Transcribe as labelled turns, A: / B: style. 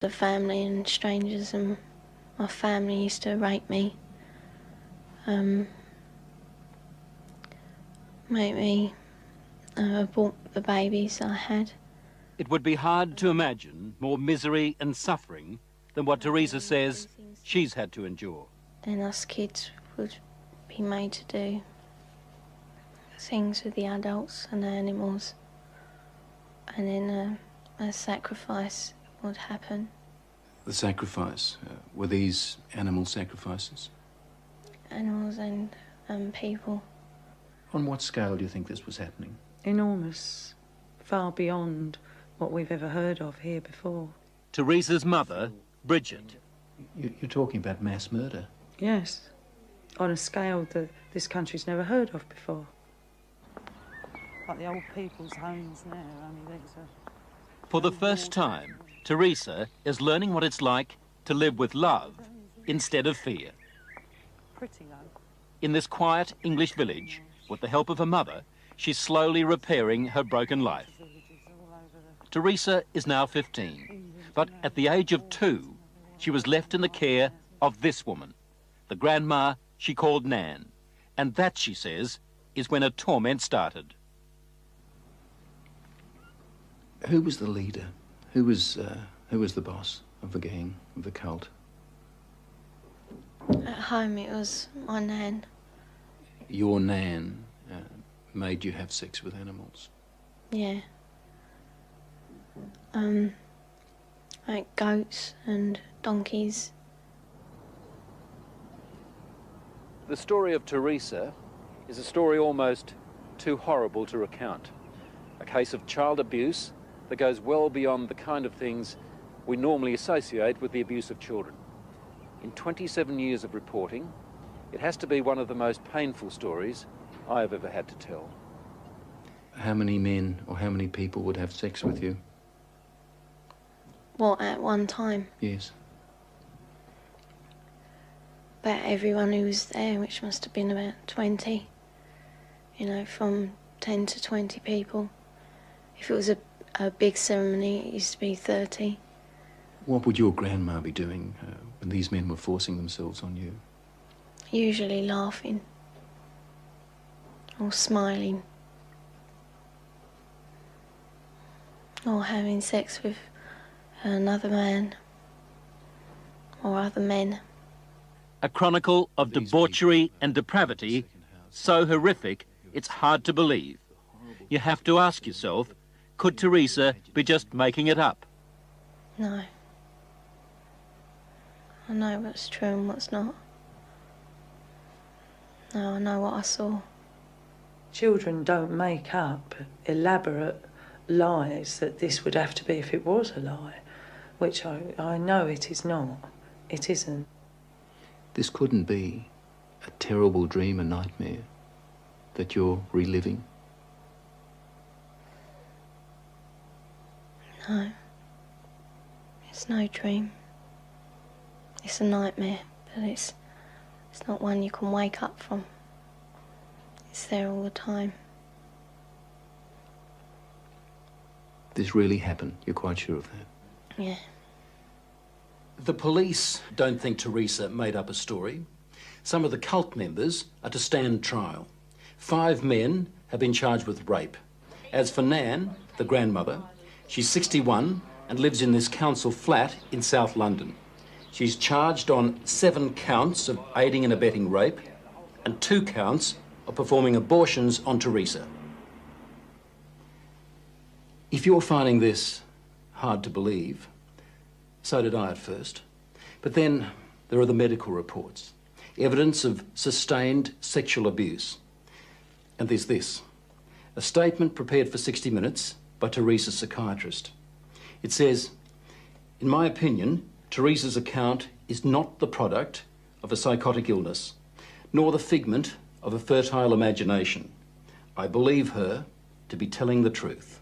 A: The family and strangers and my family used to rape me, make me abort the babies I had.
B: It would be hard to imagine more misery and suffering than what Theresa says she's had to endure.
A: And us kids would be made to do things with the adults and the animals, and then a sacrifice would happen.
C: The sacrifice, were these animal sacrifices?
A: Animals and people.
C: On what scale do you think this was happening?
D: Enormous, far beyond what we've ever heard of here before.
B: Theresa's mother, Bridget.
C: You're talking about mass murder?
D: Yes, on a scale that this country's never heard of before. Like the old people's homes now, only these are...
B: For the first time, Theresa is learning what it's like to live with love instead of fear.
D: Pretty low.
B: In this quiet English village, with the help of her mother, she's slowly repairing her broken life. Theresa is now 15, but at the age of 2, she was left in the care of this woman, the grandma she called Nan. And that, she says, is when her torment started.
C: Who was the leader? Who was the boss of the gang, of the cult?
A: At home it was my Nan.
C: Your Nan made you have sex with animals?
A: Yeah. Like goats and donkeys.
B: The story of Theresa is a story almost too horrible to recount. A case of child abuse that goes well beyond the kind of things we normally associate with the abuse of children. In 27 years of reporting, it has to be one of the most painful stories I have ever had to tell.
C: How many men or how many people would have sex with you?
A: What, at one time?
C: Yes.
A: About everyone who was there, which must have been about 20. You know, from 10 to 20 people. If it was a big ceremony, it used to be 30.
C: What would your grandma be doing when these men were forcing themselves on you?
A: Usually laughing. Or smiling. Or having sex with another man. Or other men.
B: A chronicle of debauchery and depravity so horrific it's hard to believe. You have to ask yourself, could Theresa be just making it up?
A: No. I know what's true and what's not. No, I know what I saw.
D: Children don't make up elaborate lies that this would have to be if it was a lie, which I know it is not. It isn't.
C: This couldn't be a terrible dream, a nightmare that you're reliving?
A: No. It's no dream. It's a nightmare, but it's not one you can wake up from. It's there all the time.
C: This really happened, you're quite sure of that?
A: Yeah.
B: The police don't think Theresa made up a story. Some of the cult members are to stand trial. 5 men have been charged with rape. As for Nan, the grandmother, she's 61 and lives in this council flat in South London. She's charged on 7 counts of aiding and abetting rape and 2 counts of performing abortions on Theresa. If you're finding this hard to believe, so did I at first. But then there are the medical reports, evidence of sustained sexual abuse. And there's this, a statement prepared for 60 Minutes by Theresa's psychiatrist. It says, in my opinion, Theresa's account is not the product of a psychotic illness, nor the figment of a fertile imagination. I believe her to be telling the truth.